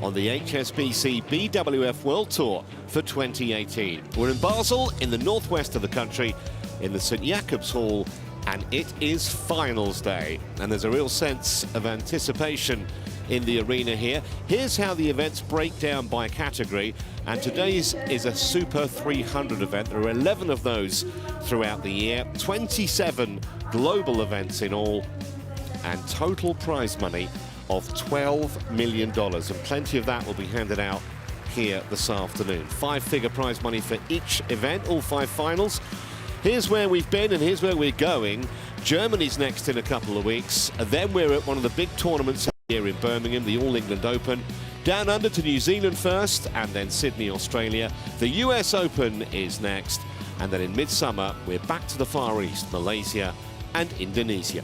on the HSBC BWF World Tour for 2018. We're in Basel, in the northwest of the country, in the St. Jakobshalle, and it is finals day. And there's a real sense of anticipation in the arena here. Here's how the events break down by category. And today's is a Super 300 event. There are 11 of those throughout the year, 27 global events in all, and total prize money of $12 million. And plenty of that will be handed out here this afternoon. Five-figure prize money for each event, all 5 finals. Here's where we've been and here's where we're going. Germany's next in a couple of weeks. And then we're at one of the big tournaments here in Birmingham, the All England Open. Down under to New Zealand first, and then Sydney, Australia. The US Open is next. And then in midsummer, we're back to the Far East, Malaysia and Indonesia.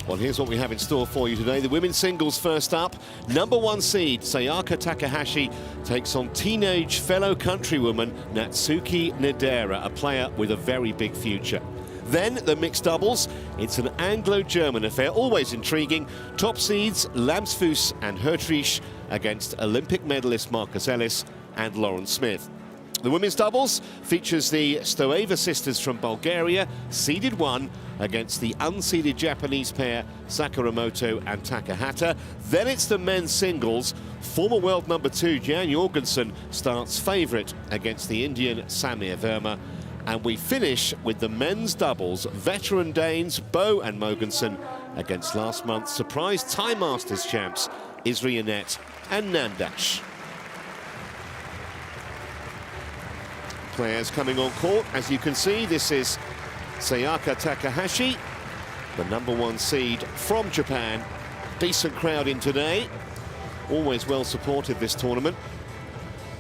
Well, here's what we have in store for you today. The women's singles first up. #1 seed Sayaka TAKAHASHI takes on teenage fellow countrywoman Natsuki NIDAIRA, a player with a very big future. Then the mixed doubles. It's an Anglo-German affair, always intriguing. Top seeds Lamsfoos and Hertrich against Olympic medalist Marcus Ellis and Lauren Smith. The women's doubles features the Stoeva sisters from Bulgaria, seeded 1, against the unseeded Japanese pair Sakuramoto and Takahata. Then it's the men's singles. Former world #2 Jan Jorgensen starts favourite against the Indian Samir Verma. And we finish with the men's doubles. Veteran Danes Bo and Mogensen against last month's surprise Thai Masters champs Isrianet and Nandash. Players coming on court. As you can see, this is Sayaka TAKAHASHI, the #1 seed from Japan. Decent crowd in today. Always well supported this tournament.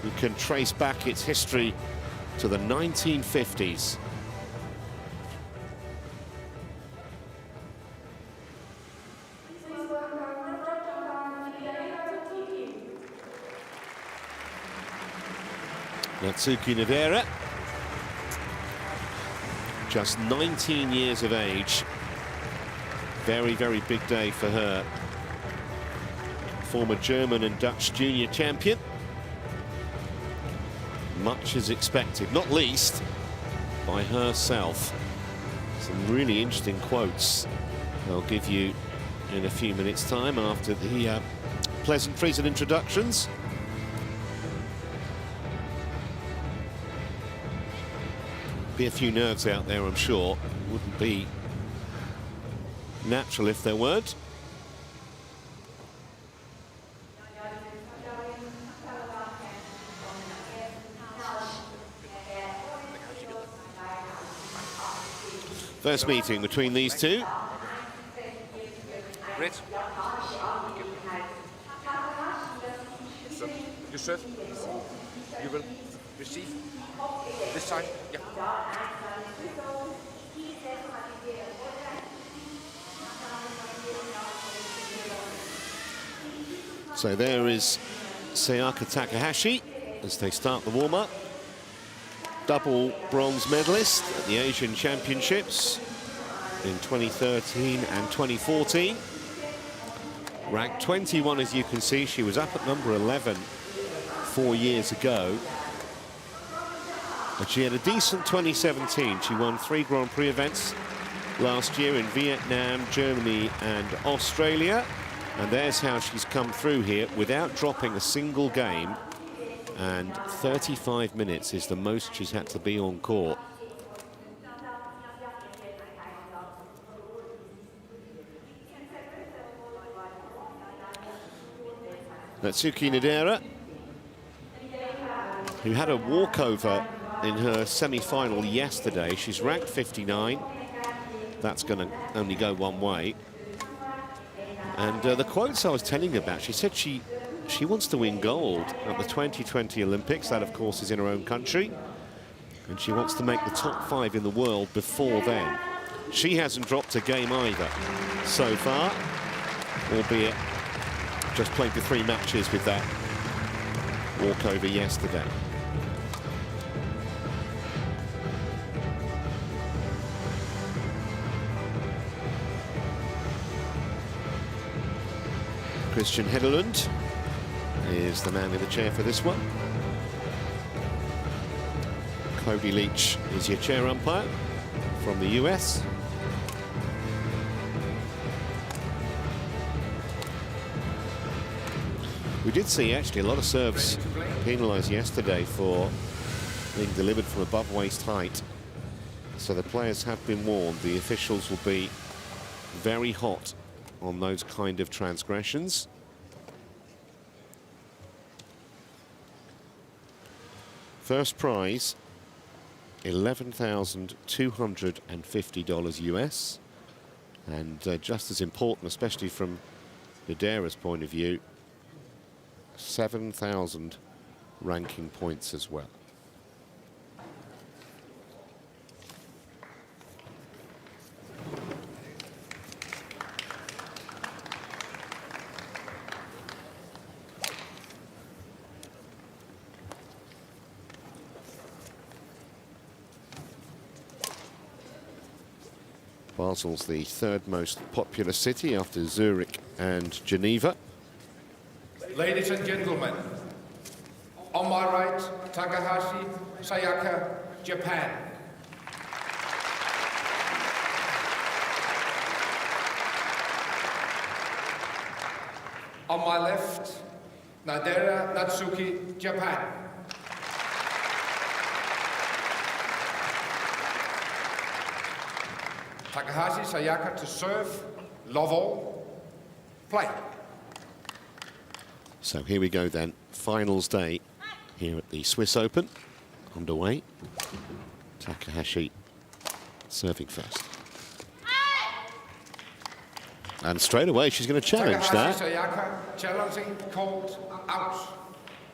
You can trace back its history to the 1950s. Natsuki NIDAIRA, just 19 years of age. Very, very big day for her. Former German and Dutch junior champion. Much is expected, not least by herself. Some really interesting quotes I'll give you in a few minutes' time after the pleasantries and introductions. Be a few nerves out there, I'm sure. Wouldn't be natural if there weren't. First meeting between these two. Great. You serve. You will receive this side. Yeah. So there is Sayaka TAKAHASHI as they start the warm-up. Double bronze medalist at the Asian Championships in 2013 and 2014. Ranked 21, as you can see. She was up at #11 4 years ago. But she had a decent 2017. She won 3 Grand Prix events last year in Vietnam, Germany and Australia. And there's how she's come through here without dropping a single game. And 35 minutes is the most she's had to be on court. Natsuki NIDAIRA, who had a walkover in her semi-final yesterday. She's ranked 59. That's going to only go one way. And the quotes I was telling you about, she said she wants to win gold at the 2020 Olympics. That, of course, is in her own country. And she wants to make the top 5 in the world before then. She hasn't dropped a game either so far, albeit just played the 3 matches with that walkover yesterday. Christian Hedelund is the man in the chair for this one. Cody Leach is your chair umpire from the US. We did see actually a lot of serves penalised yesterday for being delivered from above waist height. So the players have been warned. The officials will be very hot on those kind of transgressions. First prize, $11,250 US. And just as important, especially from Nidaira's point of view, 7,000 ranking points as well. Basel's the third most popular city after Zurich and Geneva. Ladies and gentlemen, on my right, Takahashi, Sayaka, Japan. On my left, Nidaira, Natsuki, Japan. Takahashi, Sayaka to serve, love all, play. So here we go then, finals day here at the Swiss Open, underway. Takahashi serving first. And straight away she's going to challenge that. Sayaka challenging, called out.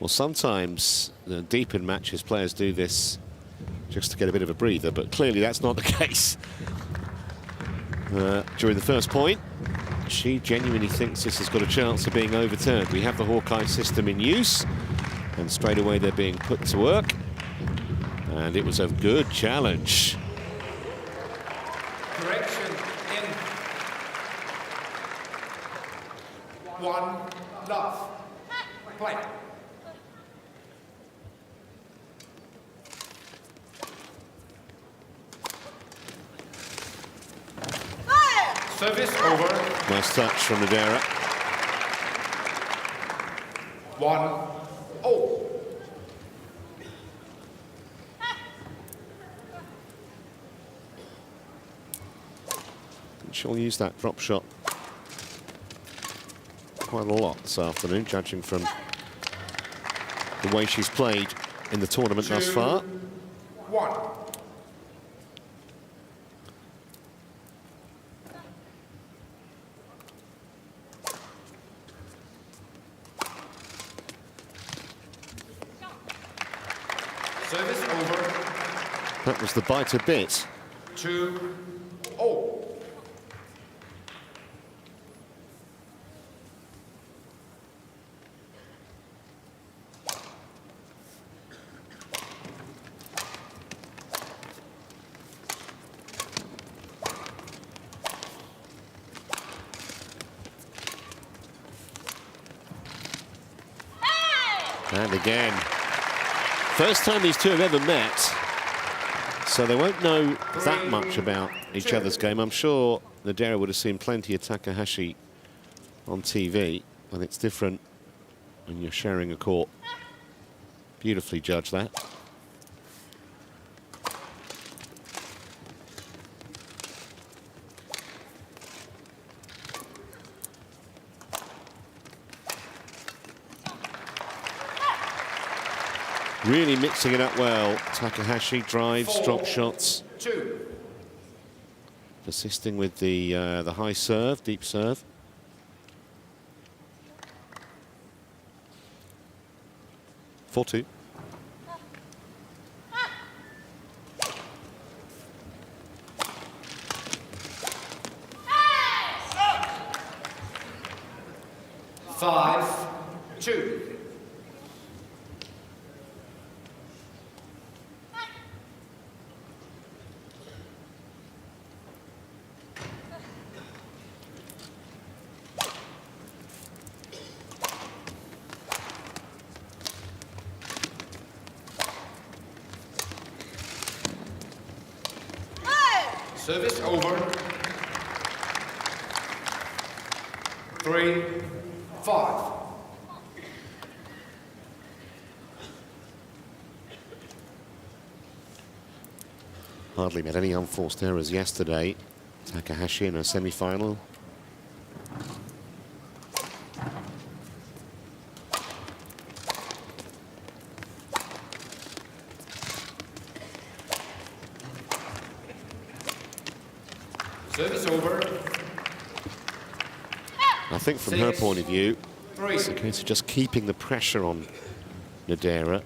Well, sometimes deep in matches players do this just to get a bit of a breather, but clearly that's not the case. During the first point, she genuinely thinks this has got a chance of being overturned. We have the Hawkeye system in use, and straight away they're being put to work. And it was a good challenge. Correction in. 1 love. Play. Service over. Nice touch from Nidaira. 1-0. She'll use that drop shot quite a lot this afternoon, judging from the way she's played in the tournament thus far. 1. Service over. That was the bite a bit. 2-0. And again, first time these two have ever met, so they won't know that much about each other's game. I'm sure Nidaira would have seen plenty of Takahashi on TV, and it's different when you're sharing a court. Beautifully judged that. Really mixing it up well. Takahashi drives, drop shots. 2. Persisting with the high serve, deep serve. Four two. Five, 2. Service over. 3-5. Hardly made any unforced errors yesterday. Takahashi in a semi-final. Service over. I think from her point of view, 3. it's a case of just keeping the pressure on Nidaira,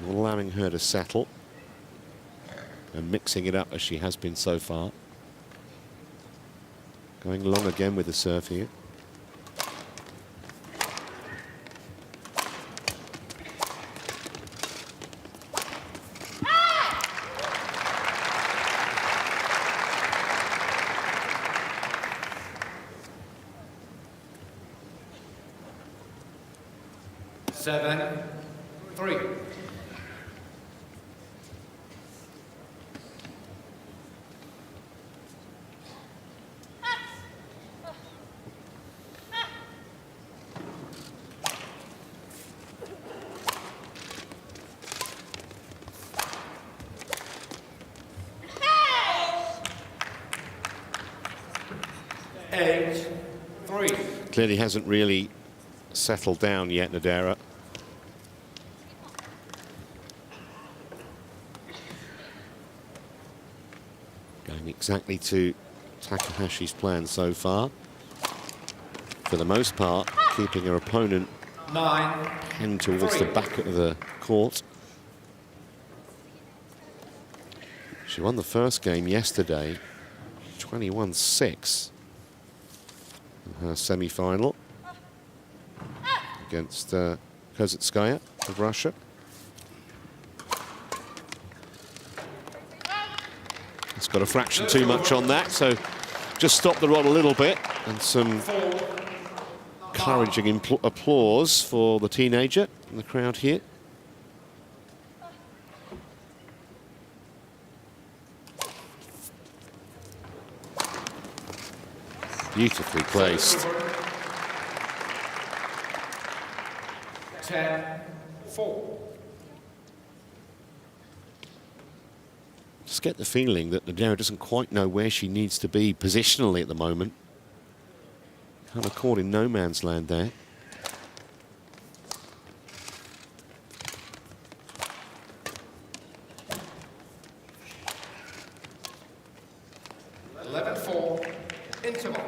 allowing her to settle and mixing it up as she has been so far. Going long again with the serve here. Seven, 3. Eight, 3. Clearly hasn't really settled down yet, Nidaira. Going exactly to Takahashi's plan so far. For the most part, keeping her opponent 9, pinned towards the back of the court. She won the first game yesterday, 21-6 in her semi-final against Kozitskaya of Russia. It's got a fraction too much on that, so just stop the rod a little bit, and some encouraging applause for the teenager in the crowd here. Beautifully placed. 10-4. Just get the feeling that Nidaira doesn't quite know where she needs to be positionally at the moment. Kind of caught in no man's land there.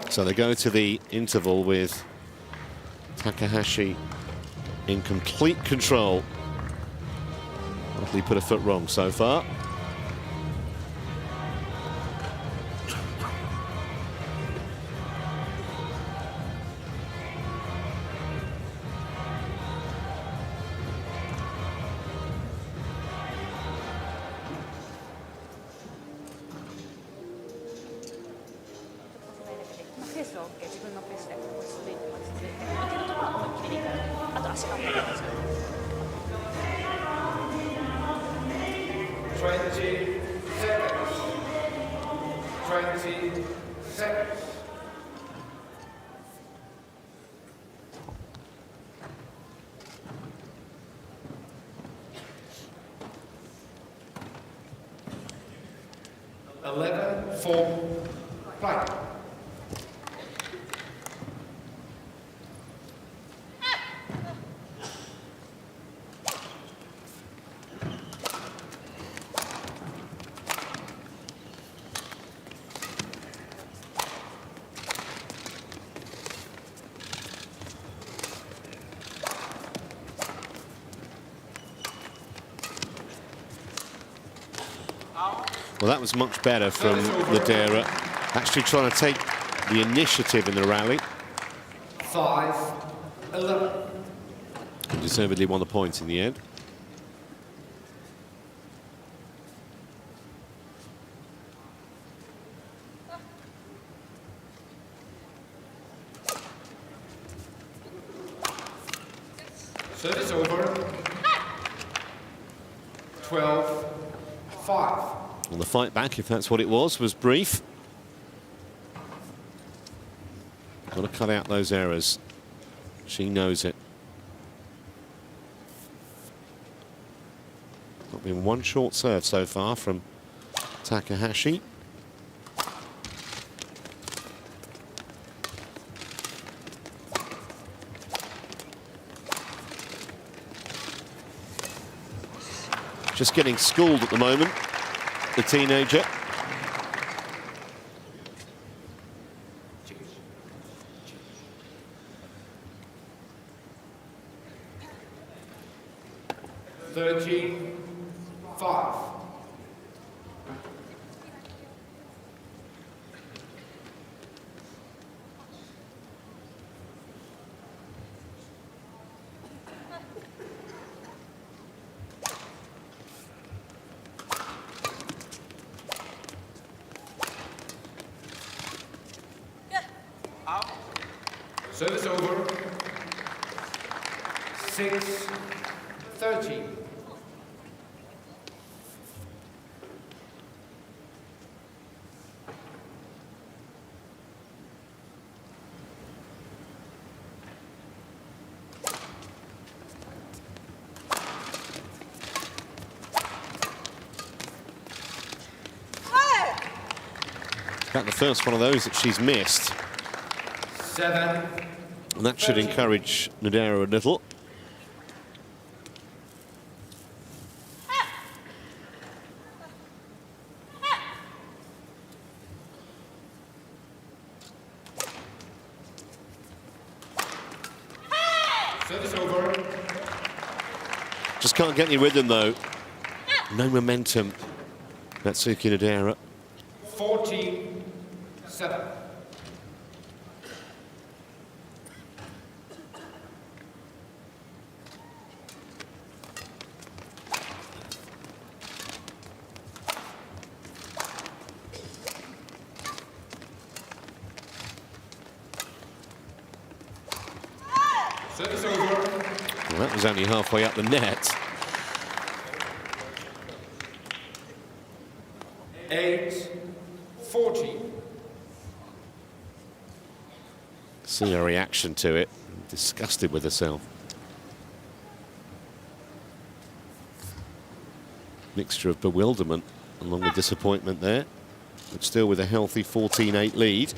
So they go to the interval with Takahashi in complete control. Hardly put a foot wrong so far. Well, that was much better from Nidaira, actually trying to take the initiative in the rally. 5-11. And deservedly won the points in the end. Service over. 12-5. Well, the fight back, if that's what it was brief. Got to cut out those errors. She knows it. Not been one short serve so far from Takahashi. Just getting schooled at the moment, the teenager. Service over. 6-13. Got the first one of those that she's missed. 7. And that should encourage Nidaira a little. Service over. Just can't get any rhythm though. No momentum. Natsuki Nidaira. 14-7. Service over. Well, that was only halfway up the net. 8-14. See her reaction to it. Disgusted with herself. Mixture of bewilderment along with disappointment there, but still with a healthy 14-8 lead.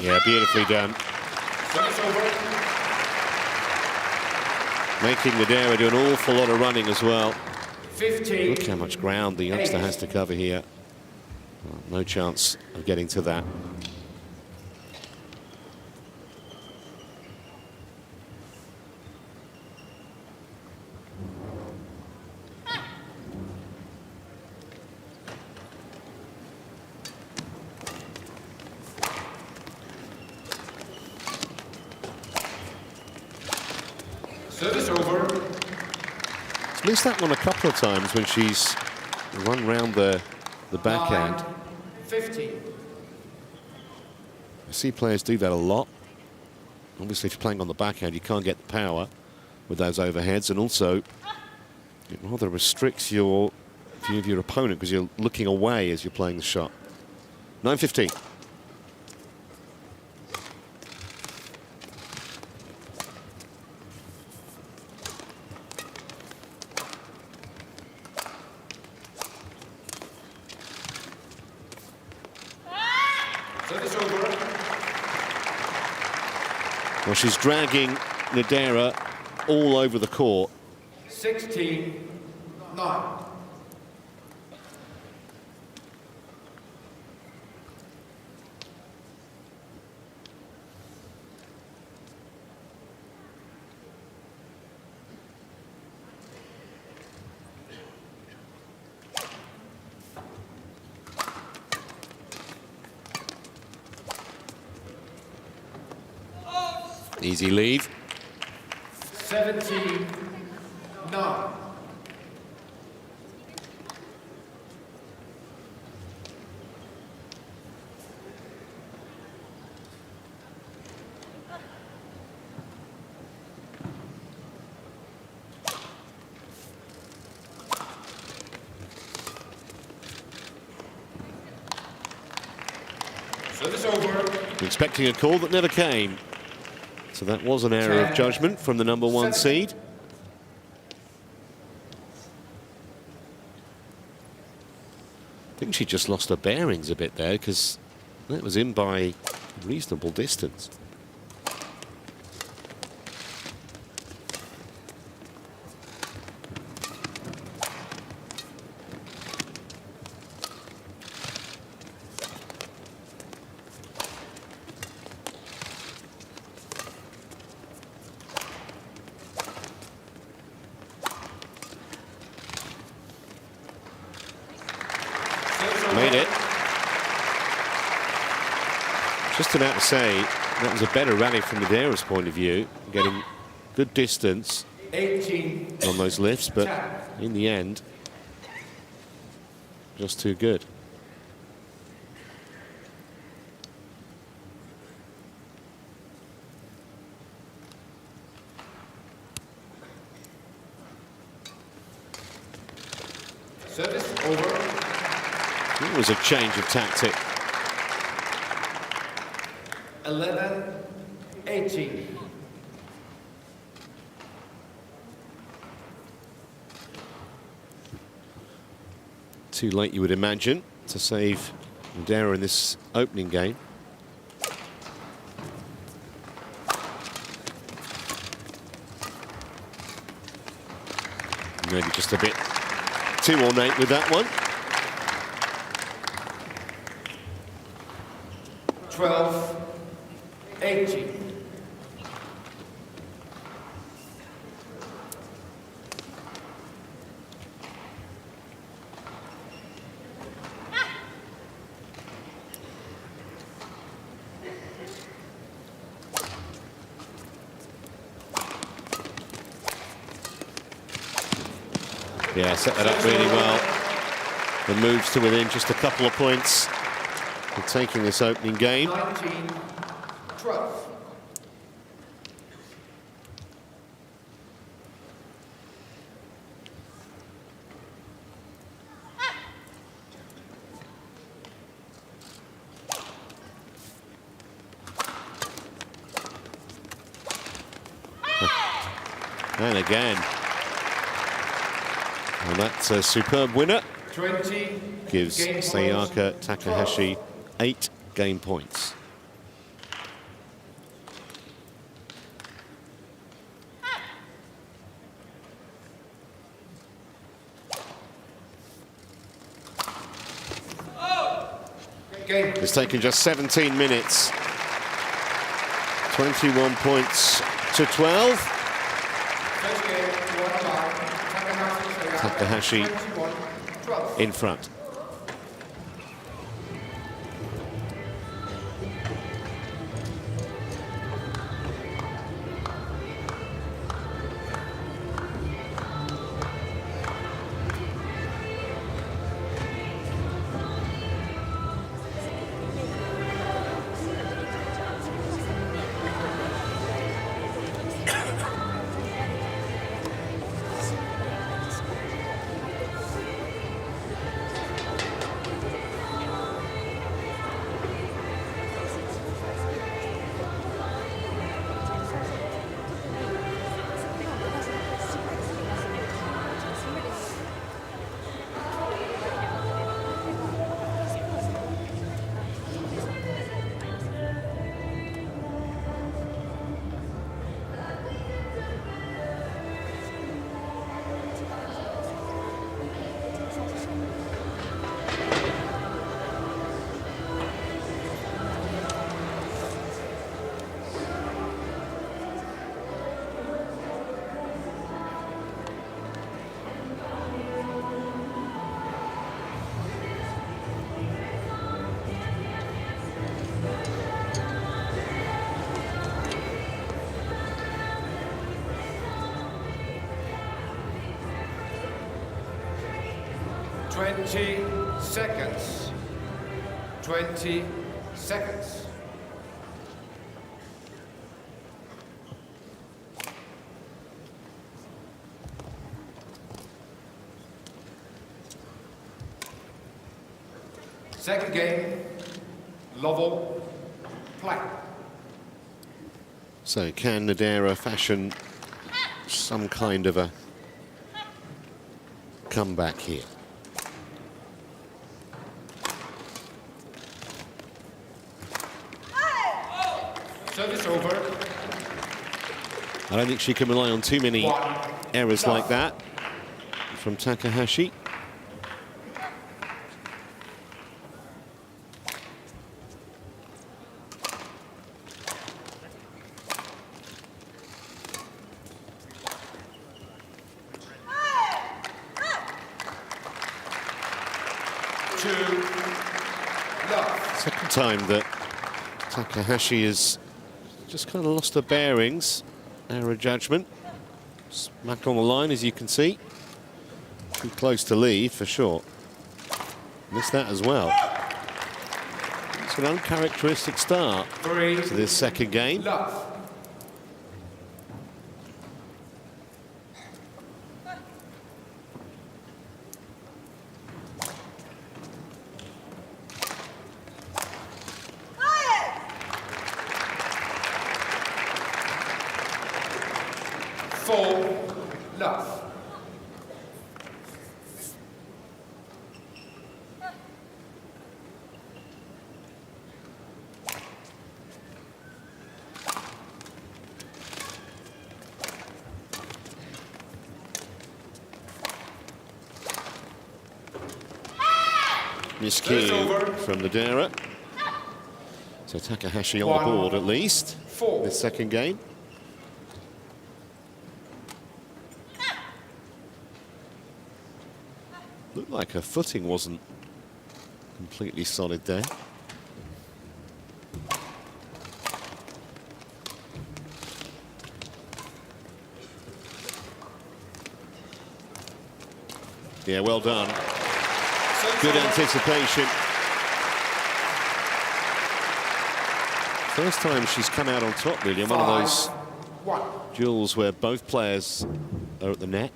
Yeah, beautifully done. Making Nidaira do an awful lot of running as well. 15. Look how much ground the youngster has to cover here. Well, no chance of getting to that. Service over. She's missed that one a couple of times when she's run round the backhand. 15. I see players do that a lot. Obviously, if you're playing on the backhand, you can't get the power with those overheads, and also it rather restricts your view of your opponent because you're looking away as you're playing the shot. 9-15. Service over. Well, she's dragging Nidaira all over the court. 16-9. Easy lead. 17-9. over. Expecting a call that never came. So that was an error of judgment from the number 1 seed. I think she just lost her bearings a bit there, because that was in by a reasonable distance. Made it. Just about to say, that was a better rally from Nidaira's point of view, getting good distance 18 on those lifts, but in the end, just too good. Service over. It was a change of tactic. 11-18. Too late, you would imagine, to save Nidaira in this opening game. Maybe just a bit too ornate with that one. 12-18. Yeah, set that up really well. The moves to within just a couple of points of taking this opening game. 19-12. And again. And that's a superb winner. 20 Gives game Sayaka balls, Takahashi 8 game points. Game. It's taken just 17 minutes. 21 points to 12. First game, won by Takahashi 21-12. in front. Twenty seconds. 20 seconds. Second game, Lovell play. So can Nidaira fashion some kind of a comeback here? Service over. I don't think she can rely on too many errors like that from Takahashi. Second time that Takahashi has just kind of lost her bearings, error judgment. Smack on the line, as you can see. Too close to lead, for sure. Missed that as well. It's an uncharacteristic start to this second game. Miscue from Nidaira. So Takahashi on the board at least this second game. Looked like her footing wasn't completely solid there. Yeah, well done. Good anticipation. First time she's come out on top, really, in one of those duels where both players are at the net.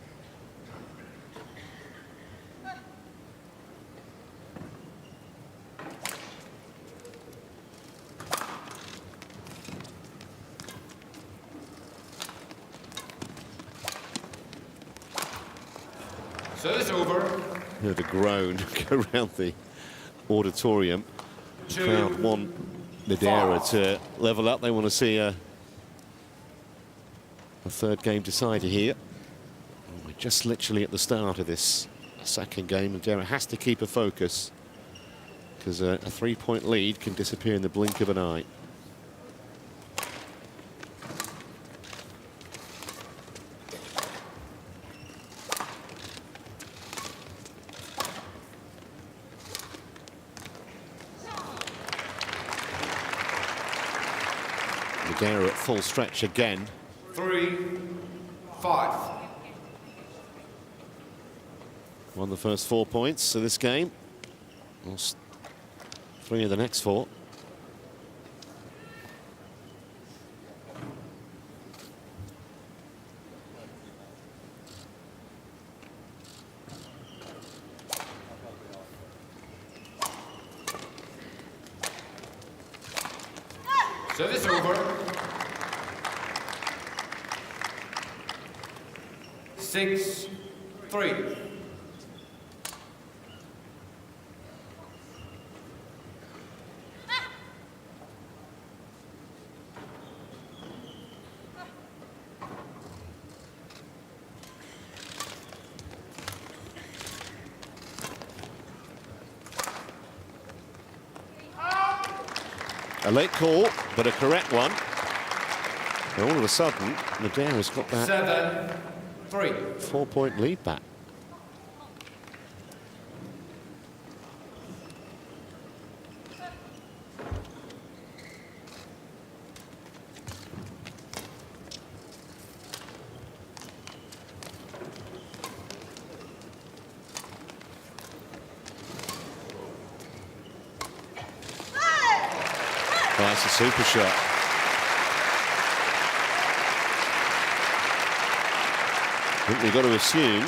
Service over. Heard a groan go around the auditorium. Crowd want Nidaira to level up. They want to see a third game decider here. We're just literally at the start of this second game. Nidaira has to keep a focus because a 3-point lead can disappear in the blink of an eye. Nidaira at full stretch again. 3-5. Won the first 4 points of this game. Lost 3 of the next 4. Service over. 6-3. A late call, but a correct one. And all of a sudden, Nidaira's got that 7-3. 4-point lead back. Oh, that's a super shot. I think we've got to assume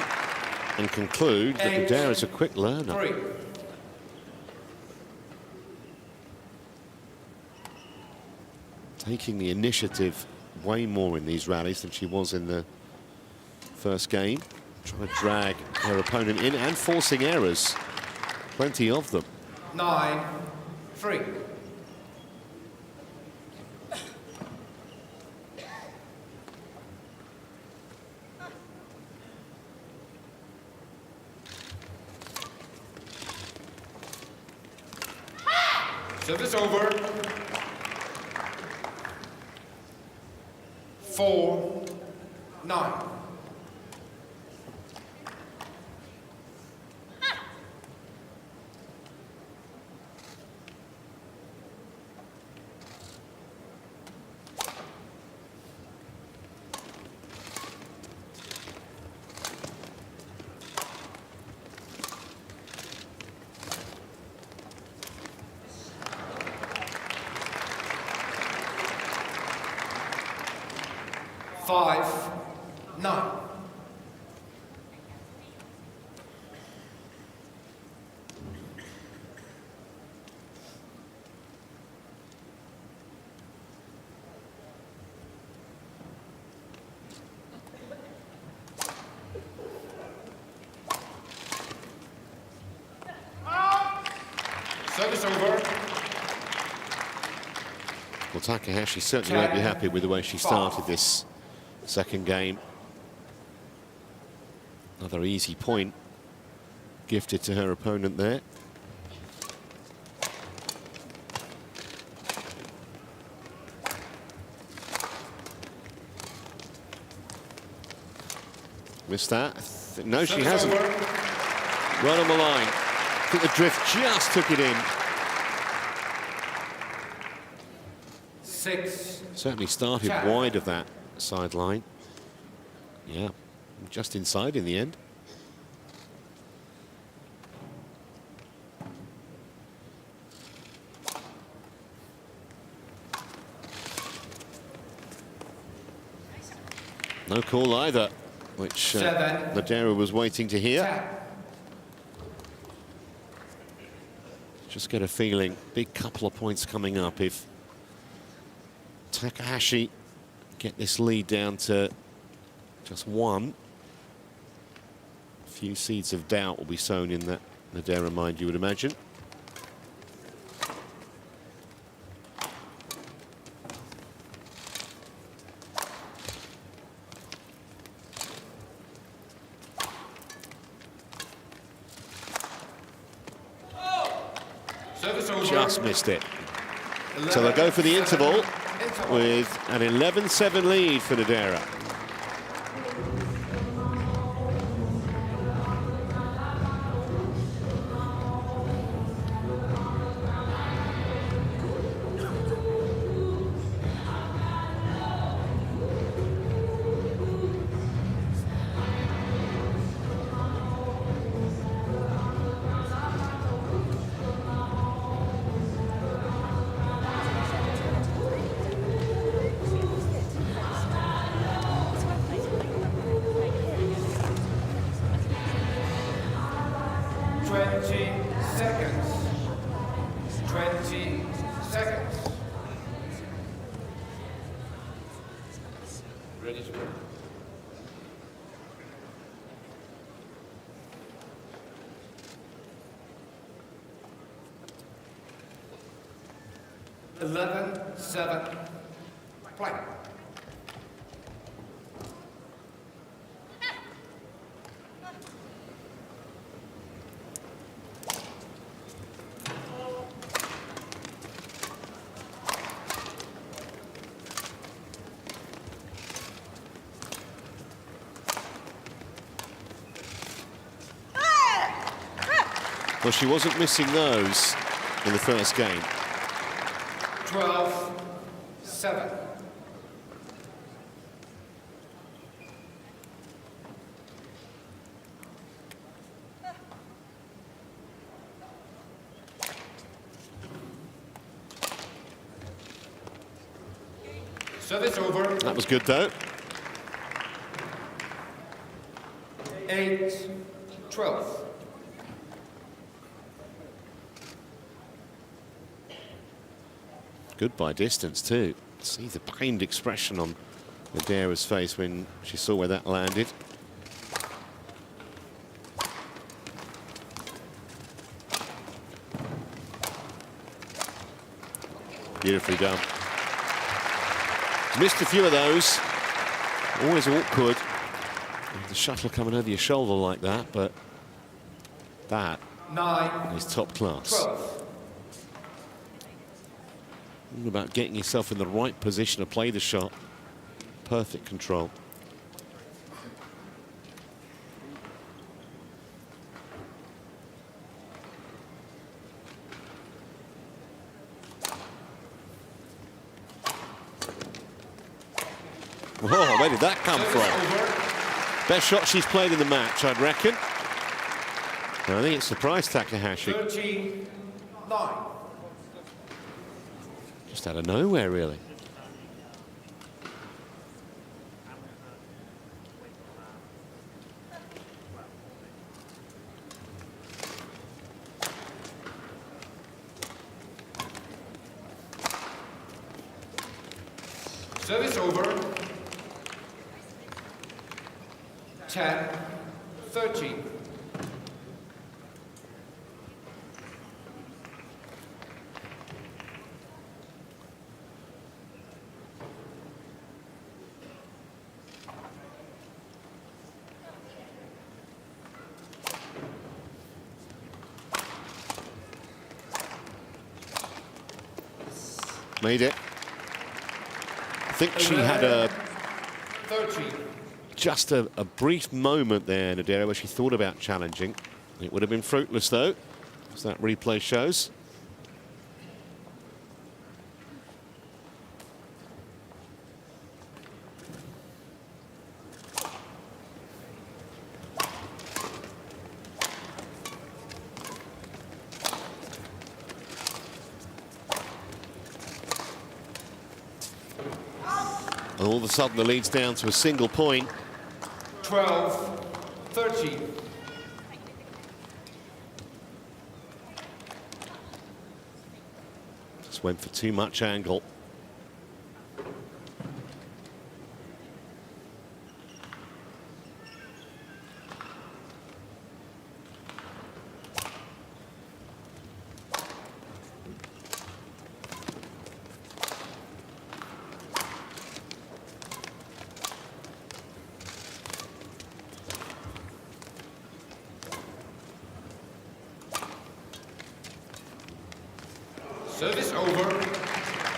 and conclude that Nidaira's a quick learner. 3. taking the initiative way more in these rallies than she was in the first game. Trying to drag her opponent in and forcing errors. Plenty of them. 9-3. Service over. 4-9. Five, 9. Service over. Well, Takahashi certainly won't be happy with the way she started this second game. Another easy point gifted to her opponent there. Missed that. No, she hasn't. Right on the line. I think the drift just took it in. 6. Certainly started wide of that sideline. Yeah, just inside in the end. No call either, which Nidaira was waiting to hear. 10. Just get a feeling, big couple of points coming up if Takahashi get this lead down to just 1. A few seeds of doubt will be sown in that Nidaira mind, you would imagine. Just missed it. So they'll go for the interval with an 11-7 lead for Nidaira. Ready to go. (11-7) play. Well, she wasn't missing those in the first game. 12-7. Service over. That was good, though. 8-12. Good by distance, too. See the pained expression on Nidaira's face when she saw where that landed. Beautifully done. Missed a few of those. Always awkward. The shuttle coming over your shoulder like that, but that is top class. 12. All about getting yourself in the right position to play the shot. Perfect control. Oh, where did that come from? Best shot she's played in the match, I'd reckon. And I think it surprised Takahashi. 13-9. Just out of nowhere, really. Service over. 10-13. Made it. I think she had 13. just a brief moment there, Nidaira, where she thought about challenging. It would have been fruitless, though, as that replay shows. And all of a sudden, the lead's down to a single point. 12-13. Just went for too much angle. Service over.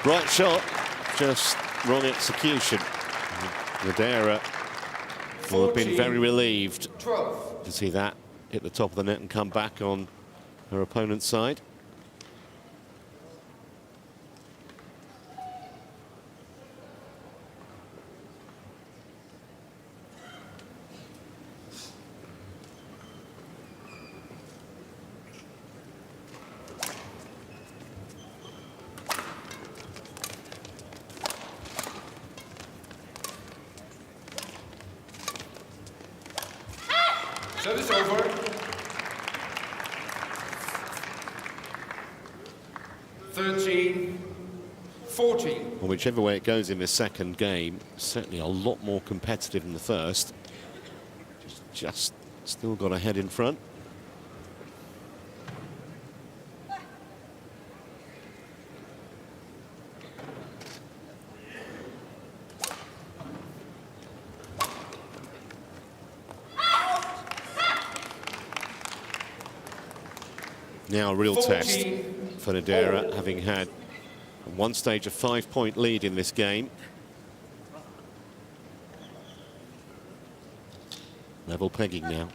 Right shot, just wrong execution. Nidaira will have been very relieved 12. to see that hit the top of the net and come back on her opponent's side. Service over. 13-14. Well, whichever way it goes in this second game, certainly a lot more competitive than the first. Just still got a head in front. Now a real test for Nidaira, having had at one stage a 5-point lead in this game. Level pegging now.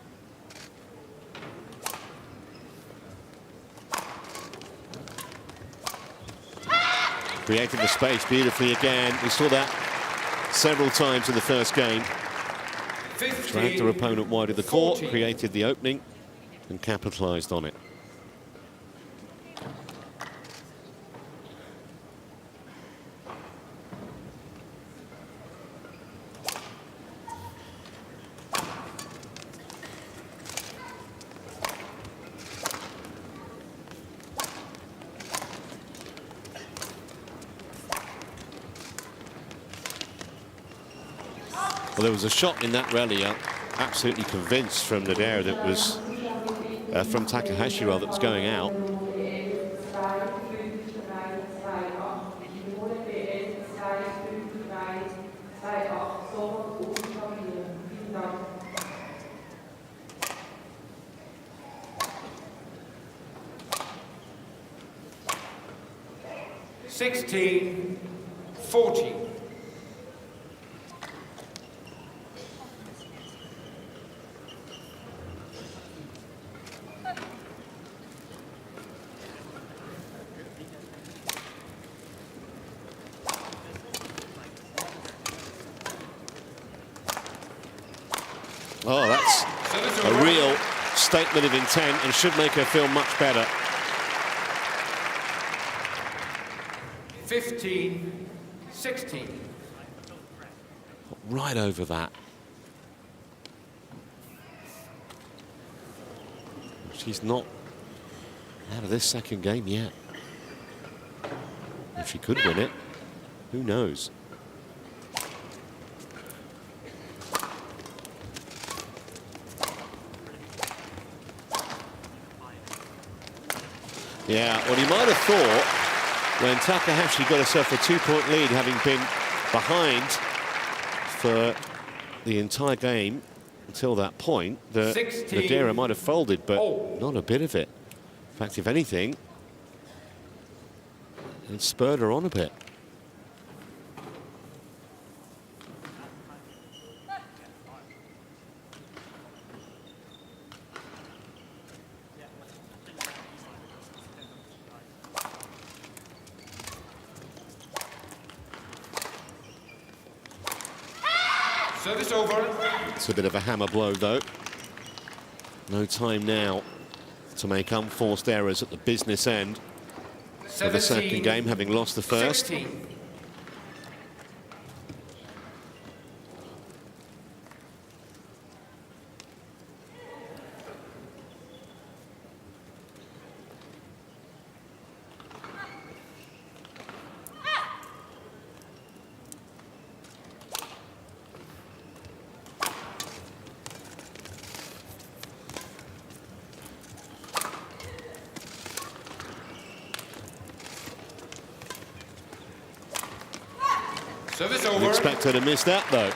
Created the space beautifully again. We saw that several times in the first game. Dragged her opponent wide of the court, created the opening and capitalized on it. Well, there was a shot in that rally, absolutely convinced from Nidaira that was, from Takahashi rather, that was going out. Sixteen, 14. Oh, that's a real statement of intent and should make her feel much better. 15, 16. Right over that. She's not out of this second game yet. If she could win it, who knows? Yeah, well, you might have thought when Takahashi got herself a 2-point lead, having been behind for the entire game until that point, that Nidaira might have folded, but not a bit of it. In fact, if anything, it spurred her on a bit. Service over. It's a bit of a hammer blow, though. No time now to make unforced errors at the business end of the second game, having lost the first. 16. Service over. You expect her to miss that, though.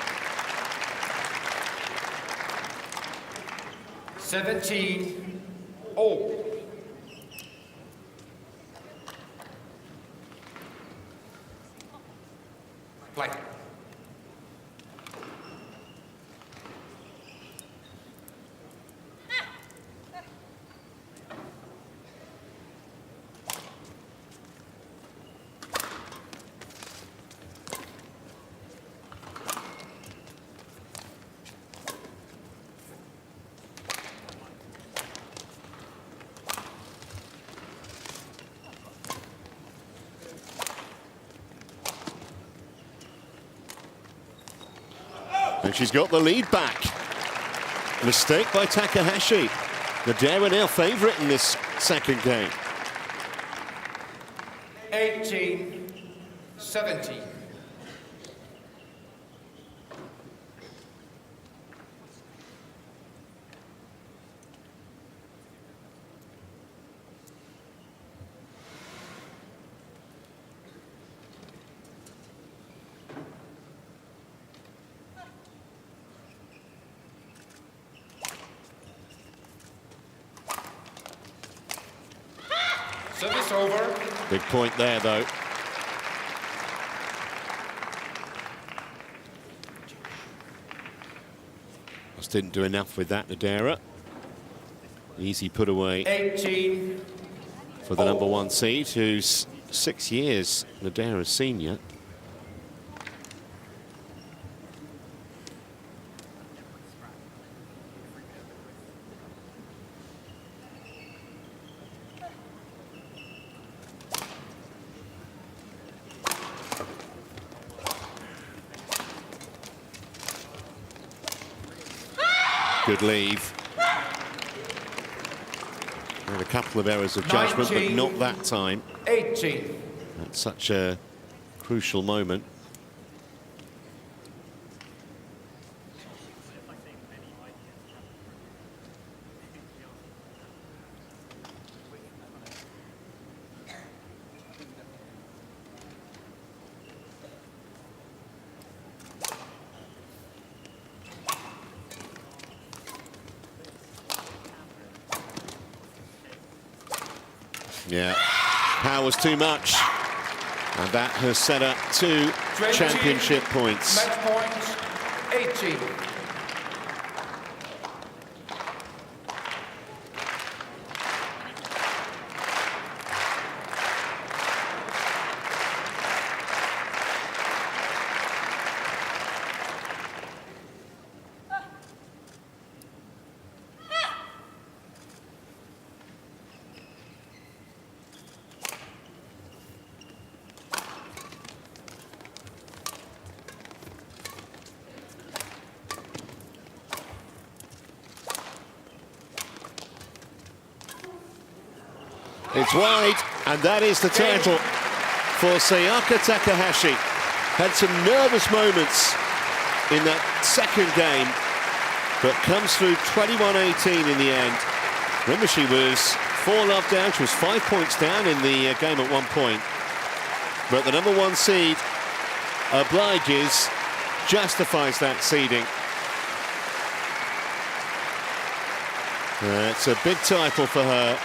17, all. Play. And she's got the lead back. Mistake by Takahashi. Nidaira now favourite in this second game. 18, 17. Service over. Big point there, though. Just didn't do enough with that, Nidaira. Easy put away 18. for the number one seed, who's 6 years Nidaira's senior. Good leave. Had a couple of errors of judgment, 19, but not that time. 18. At such a crucial moment. Yeah, power was too much. And that has set up 2 championship points. Match point 18. It's wide, and that is the title for Sayaka Takahashi. Had some nervous moments in that second game, but comes through 21-18 in the end. Remember, she was 4-love down. She was 5 points down in the game at one point. But the #1 seed obliges, justifies that seeding. It's a big title for her.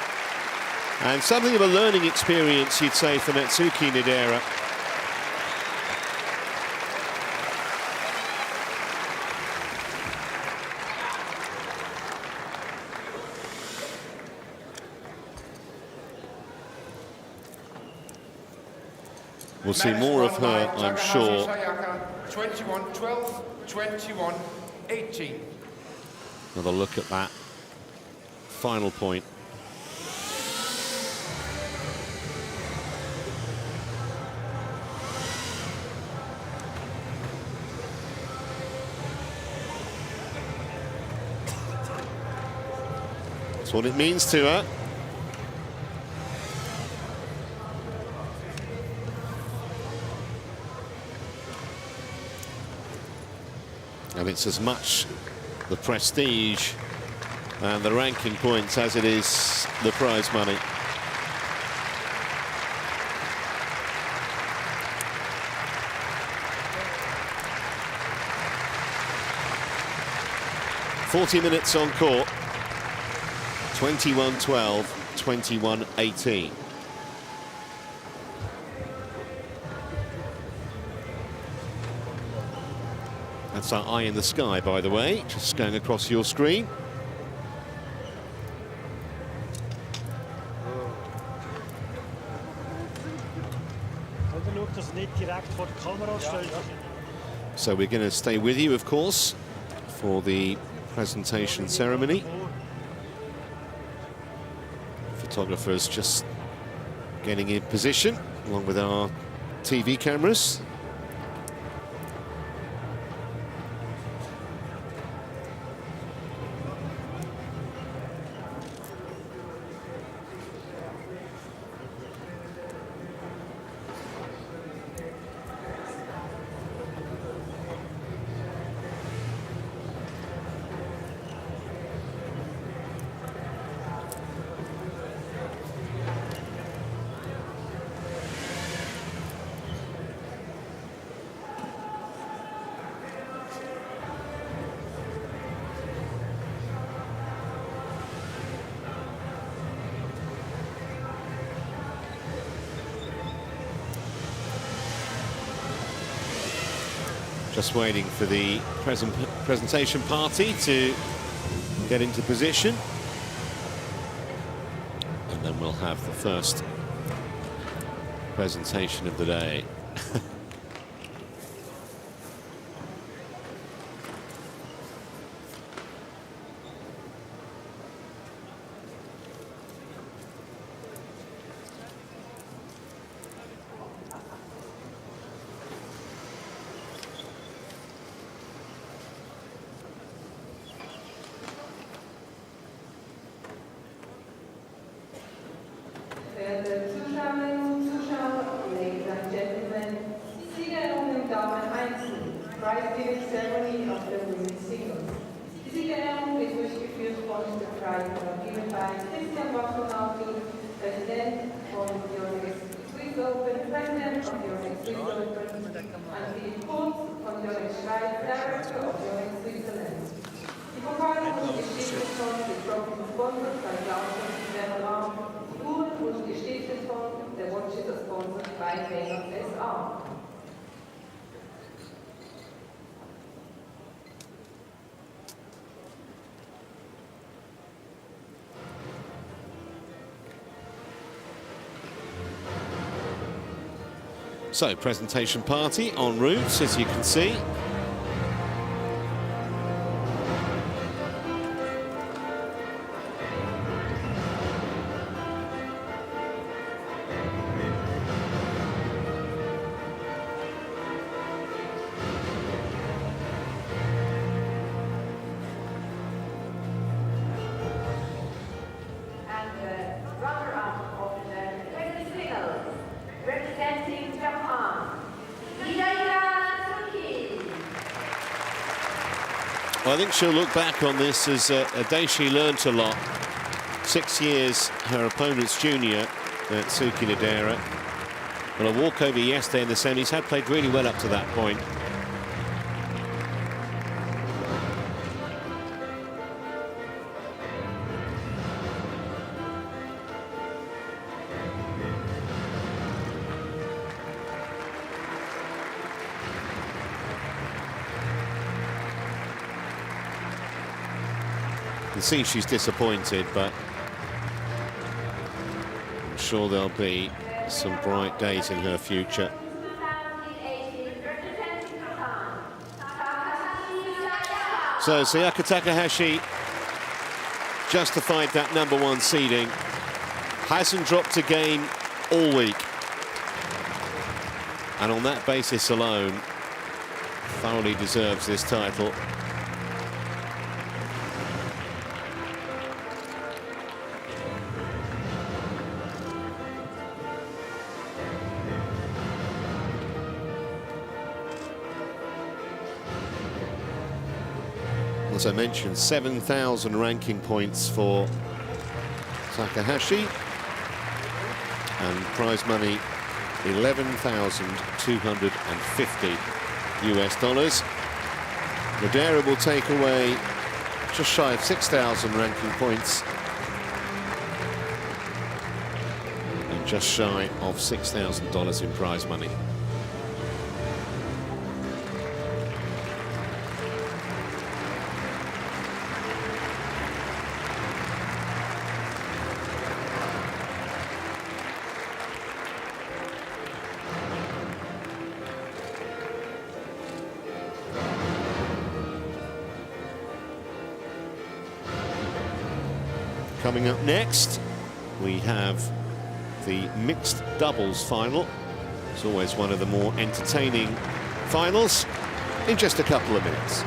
And something of a learning experience, you'd say, for Natsuki NIDAIRA. We'll see more of her, I'm sure. Sayaka, 21-12, 21-18. Another look at that final point. That's what it means to her. And it's as much the prestige and the ranking points as it is the prize money. "40 minutes on court, 21-12, 21-18. That's our eye in the sky, by the way, just going across your screen. So we're going to stay with you, of course, for the presentation ceremony. Photographers just getting in position, along with our TV cameras. Just waiting for the presentation party to get into position. And then we'll have the first presentation of the day. Ladies and gentlemen, Sieger und Damen Einzel, Preisgiving Ceremony of the Women's Singles. Die Siegerehrung wird durchgeführt von der Preisgeber bei Christian Wachelnagel, Präsident von Yonex Swiss Open, President of Yonex Swiss Open, and Philipp Kurz von Yonex Schweiz, Director of Yonex Switzerland. Die Pokale und Geschichte von den Trophy sponsored by Basel, die Uhren und Geschichte Trainer SA. So, presentation party en route, as you can see. Representing Japan, Natsuki. Well, I think she'll look back on this as a day she learnt a lot. 6 years her opponent's junior, Natsuki NIDAIRA. Well, a walkover yesterday in the semis, had played really well up to that point. You can see she's disappointed, but I'm sure there'll be some bright days in her future. So Sayaka Takahashi justified that #1 seeding. Hasn't dropped a game all week. And on that basis alone, thoroughly deserves this title. As I mentioned, 7,000 ranking points for Takahashi, and prize money $11,250 US. NIDAIRA will take away just shy of 6,000 ranking points and just shy of $6,000 in prize money. Coming up next, we have the mixed doubles final. It's always one of the more entertaining finals in just a couple of minutes.